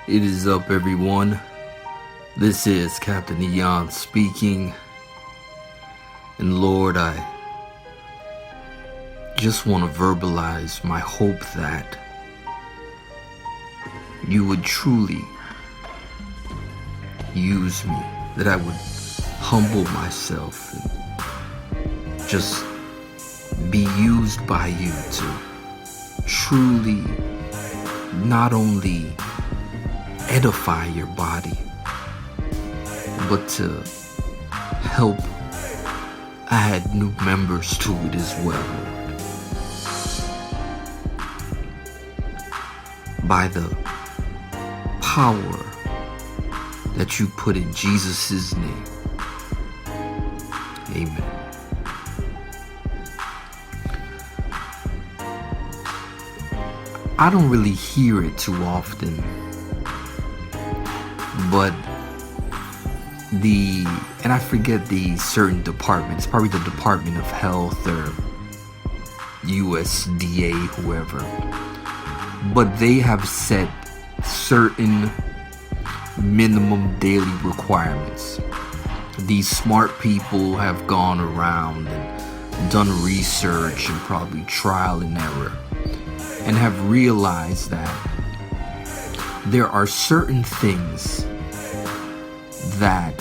It is up, everyone. This is Captain Eon speaking. And Lord, I just want to verbalize my hope that you would truly use me, that I would humble myself and just be used by you to truly not only edify your body, but to help add new members to it as well, Lord. By the power that you put in Jesus' name. Amen. I don't really hear it too often, but and I forget the certain departments, probably the Department of Health or USDA, whoever, but they have set certain minimum daily requirements. These smart people have gone around and done research and probably trial and error, and have realized that there are certain things that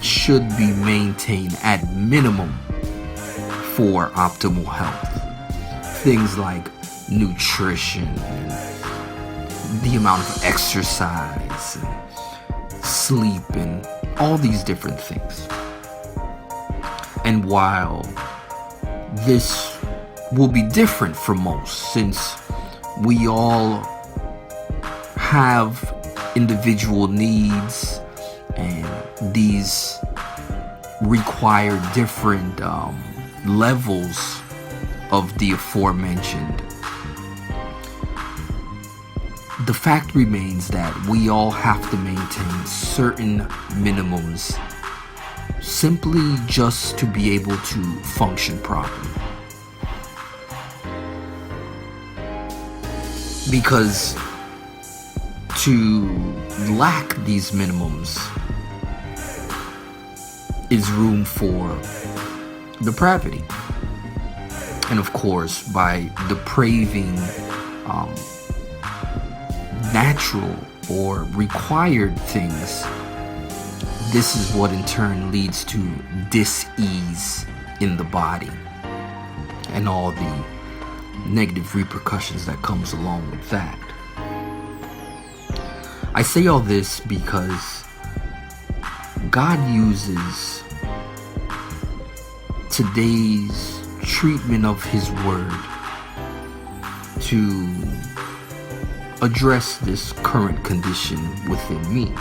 should be maintained at minimum for optimal health. Things like nutrition and the amount of exercise and sleep and all these different things. And while this will be different for most, since we all have individual needs and these require different levels of the aforementioned, the fact remains that we all have to maintain certain minimums simply just to be able to function properly. Because to lack these minimums is room for depravity. And of course, by depraving natural or required things, this is what in turn leads to dis-ease in the body and all the negative repercussions that comes along with that. I say all this because God uses today's treatment of His Word to address this current condition within me.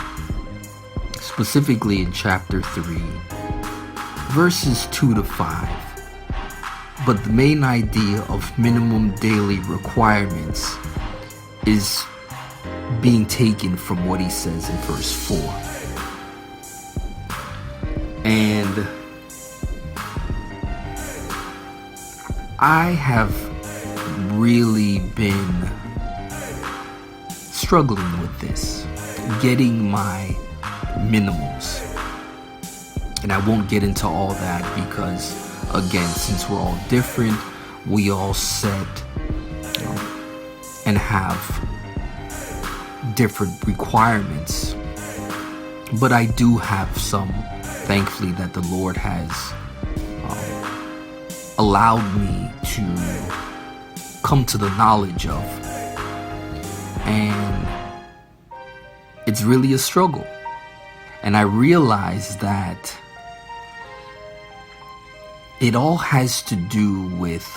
Specifically in chapter 3, verses 2 to 5. But the main idea of minimum daily requirements is being taken from what he says in verse 4. And I have really been struggling with this, getting my minimums. And I won't get into all that because, again, since we're all different, we all set and have different requirements. But I do have some, thankfully, that the Lord has allowed me to come to the knowledge of. And it's really a struggle. And I realize that it all has to do with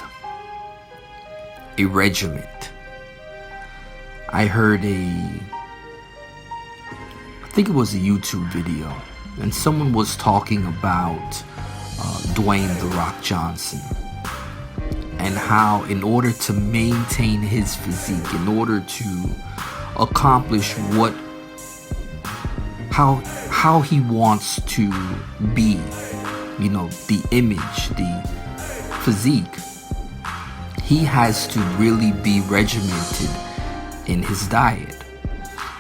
a regiment. I heard I think it was a YouTube video, and someone was talking about Dwayne "The Rock" Johnson, and how in order to maintain his physique, in order to accomplish how he wants to be, the image, the physique, he has to really be regimented in his diet.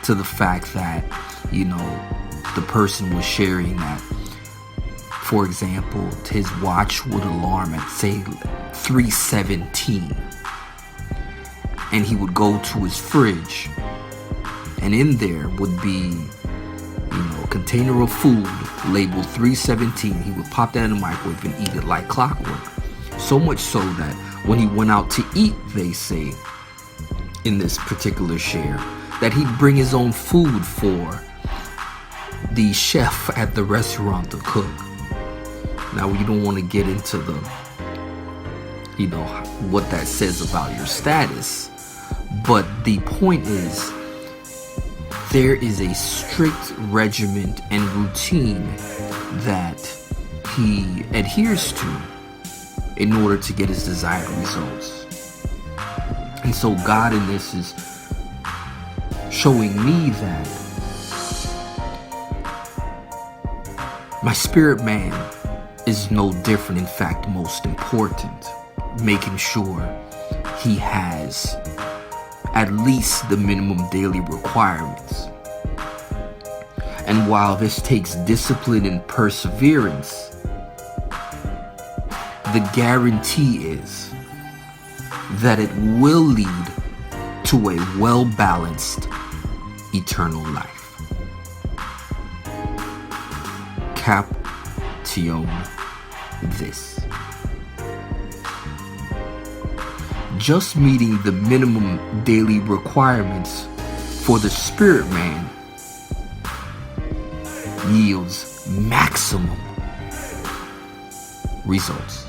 to the fact that, the person was sharing that, for example, his watch would alarm at, say, 3:17. And he would go to his fridge, and in there would be, a container of food labeled 3:17. He would pop that in the microwave and eat it like clockwork. So much so that when he went out to eat, they say, in this particular share, that he'd bring his own food for the chef at the restaurant to cook. Now, you don't want to get into the, what that says about your status. But the point is, there is a strict regimen and routine that he adheres to in order to get his desired results. And so God in this is showing me that my spirit man is no different, in fact, most important, making sure he has at least the minimum daily requirements. And while this takes discipline and perseverance, the guarantee is that it will lead to a well-balanced eternal life. Caption this. Just meeting the minimum daily requirements for the spirit man yields maximum results.